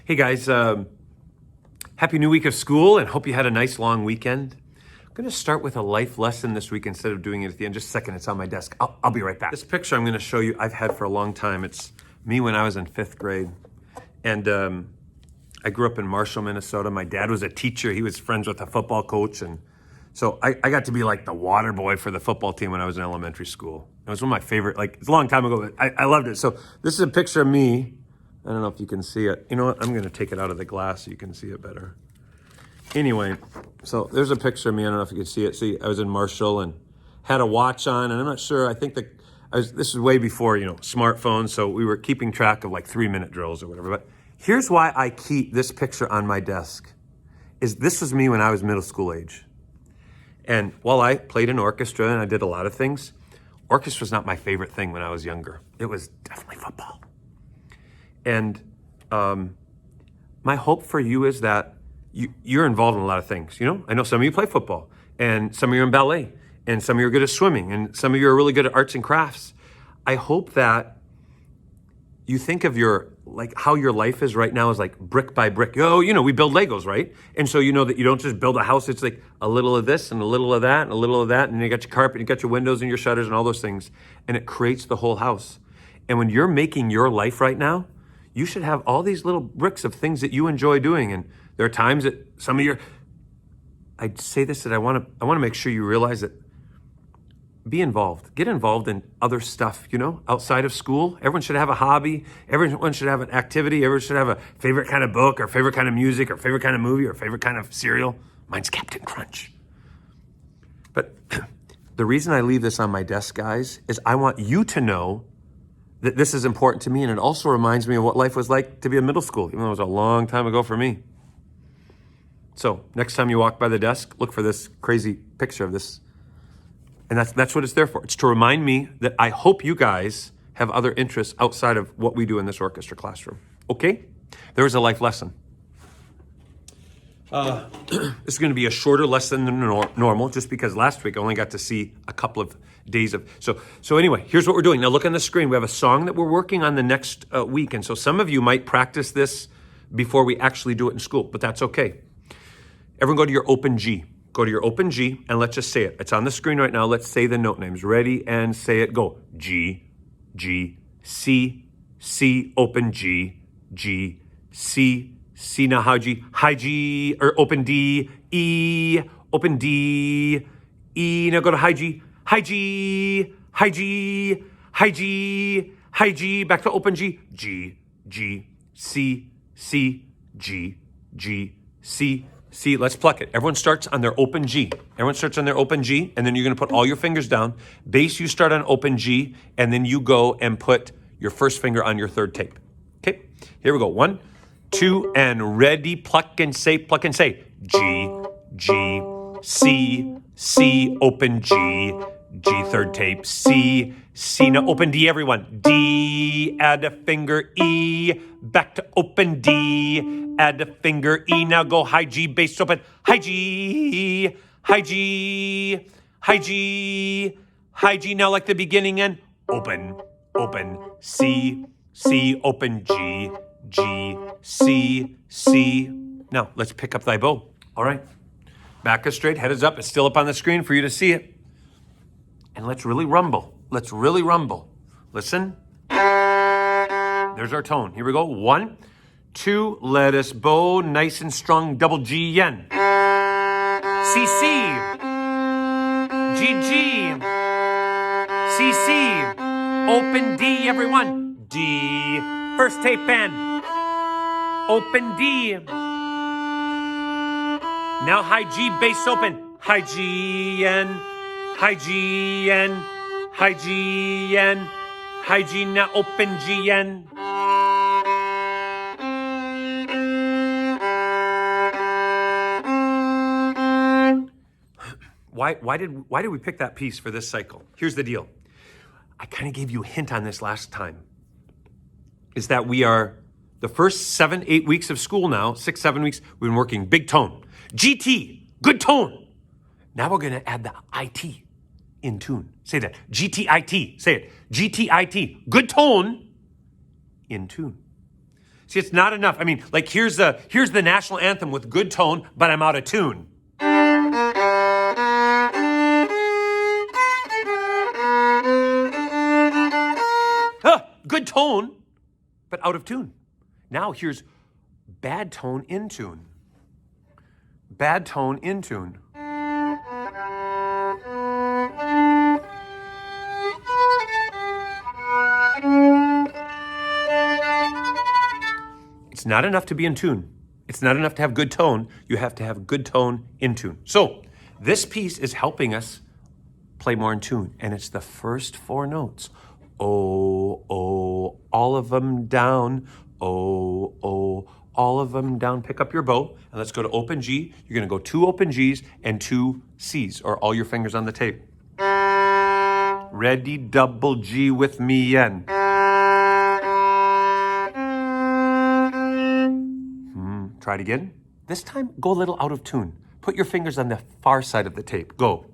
Hey guys, happy new week of school and hope you had a nice long weekend. I'm going to start with a life lesson this week instead of doing it at the end. Just a second, it's on my desk. I'll be right back. This picture I'm going to show you I've had for a long time. It's me when I was in 5th grade. And I grew up in Marshall, Minnesota. My dad was a teacher. He was friends with a football coach. And so I got to be like the water boy for the football team when I was in elementary school. It was one of my favorite, it's a long time ago, but I loved it. So this is a picture of me. I don't know if you can see it. You know what? I'm going to take it out of the glass so you can see it better. Anyway, so there's a picture of me. I don't know if you can see it. See, I was in Marshall and had a watch on, and I'm not sure. I think this is way before, smartphones, so we were keeping track of 3-minute drills or whatever. But here's why I keep this picture on my desk. This was me when I was middle school age. And while I played in orchestra and I did a lot of things, orchestra was not my favorite thing when I was younger. It was definitely football. And my hope for you is that you're involved in a lot of things. I know some of you play football, and some of you are in ballet, and some of you are good at swimming, and some of you are really good at arts and crafts. I hope that you think of how your life is right now is brick by brick. We build Legos, right? And so you know that you don't just build a house. It's a little of this and a little of that and a little of that. And you got your carpet, you got your windows and your shutters and all those things. And it creates the whole house. And when you're making your life right now, you should have all these little bricks of things that you enjoy doing. And there are times that I'd say this, that I want to make sure you realize that be involved. Get involved in other stuff, outside of school. Everyone should have a hobby. Everyone should have an activity. Everyone should have a favorite kind of book or favorite kind of music or favorite kind of movie or favorite kind of cereal. Mine's Captain Crunch. But the reason I leave this on my desk, guys, is I want you to know that this is important to me, and it also reminds me of what life was like to be in middle school, even though it was a long time ago for me. So next time you walk by the desk, look for this crazy picture of this. And that's what it's there for. It's to remind me that I hope you guys have other interests outside of what we do in this orchestra classroom. Okay? There is a life lesson. This is going to be a shorter lesson than normal, just because last week I only got to see a couple of days of. So anyway, here's what we're doing. Now look on the screen. We have a song that we're working on the next week. And so some of you might practice this before we actually do it in school, but that's okay. Everyone go to your open G. Go to your open G and let's just say it. It's on the screen right now. Let's say the note names. Ready and say it. Go. G, G, C, C, open G, G, C, C. Now high G, or open D, E, open D, E. Now go to high G, high G, high G, high G, high G. Back to open G, G, G, C, C, G, G, C. See, let's pluck it. Everyone starts on their open G. Everyone starts on their open G, and then you're going to put all your fingers down. Bass, you start on open G, and then you go and put your first finger on your third tape. Okay, here we go. 1, 2, and ready, pluck and say, G, G, C, C, open G, G, third tape, C, C. Now open D, everyone. D, add a finger, E, back to open D, add a finger, E. Now go high G, bass open, high G, high G, high G, high G. Now like the beginning and open, C, C, open G, G, C, C. Now let's pick up thy bow. All right. Back is straight, head is up. It's still up on the screen for you to see it. And let's really rumble. Listen. There's our tone. Here we go. 1, 2, let us bow nice and strong. Double G yen. C, C. G, G. C, C. Open D, everyone. D. First tape band. Open D. Now high G, bass open. High G, N. High G, N, high G, N, high G, now open G, N. Why did we pick that piece for this cycle? Here's the deal. I kind of gave you a hint on this last time. Is that we are the first 7-8 weeks of school now, 6-7 weeks, we've been working big tone. GT, good tone. Now we're going to add the IT. In tune. Say that. GTIT. Say it. GTIT. Good tone. In tune. See, it's not enough. I mean, like here's the national anthem with good tone, but I'm out of tune. Good tone, but out of tune. Now here's bad tone in tune. Bad tone in tune. It's not enough to be in tune. It's not enough to have good tone. You have to have good tone in tune. So this piece is helping us play more in tune. And it's the first 4 notes. Oh, oh, all of them down. Oh, oh, all of them down. Pick up your bow and let's go to open G. You're going to go 2 open Gs and 2 Cs, or all your fingers on the tape. Ready, double G with me and. Try it again. This time, go a little out of tune. Put your fingers on the far side of the tape. Go.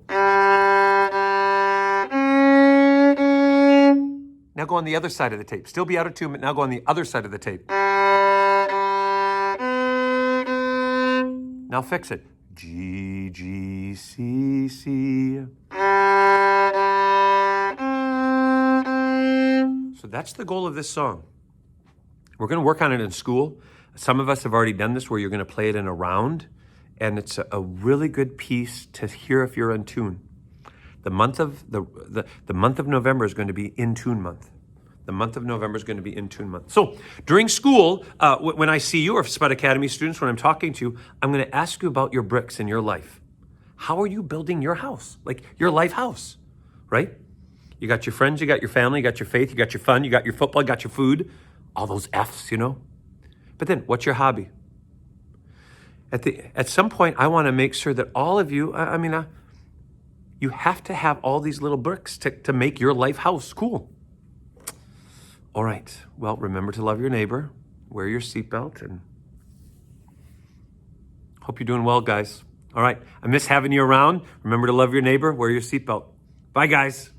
Now go on the other side of the tape. Still be out of tune, but now go on the other side of the tape. Now fix it. G, G, C, C. So that's the goal of this song. We're going to work on it in school. Some of us have already done this where you're going to play it in a round, and it's a really good piece to hear if you're in tune. The month of November is going to be in tune month. The month of November is going to be in tune month. So during school, when I see you or Spud Academy students, when I'm talking to you, I'm going to ask you about your bricks in your life. How are you building your house? Like your life house, right? You got your friends, you got your family, you got your faith, you got your fun, you got your football, you got your food, all those F's, you know? But then what's your hobby? At some point, I want to make sure that all of you, you have to have all these little bricks to make your life house cool. All right. Well, remember to love your neighbor, wear your seatbelt, and hope you're doing well, guys. All right. I miss having you around. Remember to love your neighbor, wear your seatbelt. Bye, guys.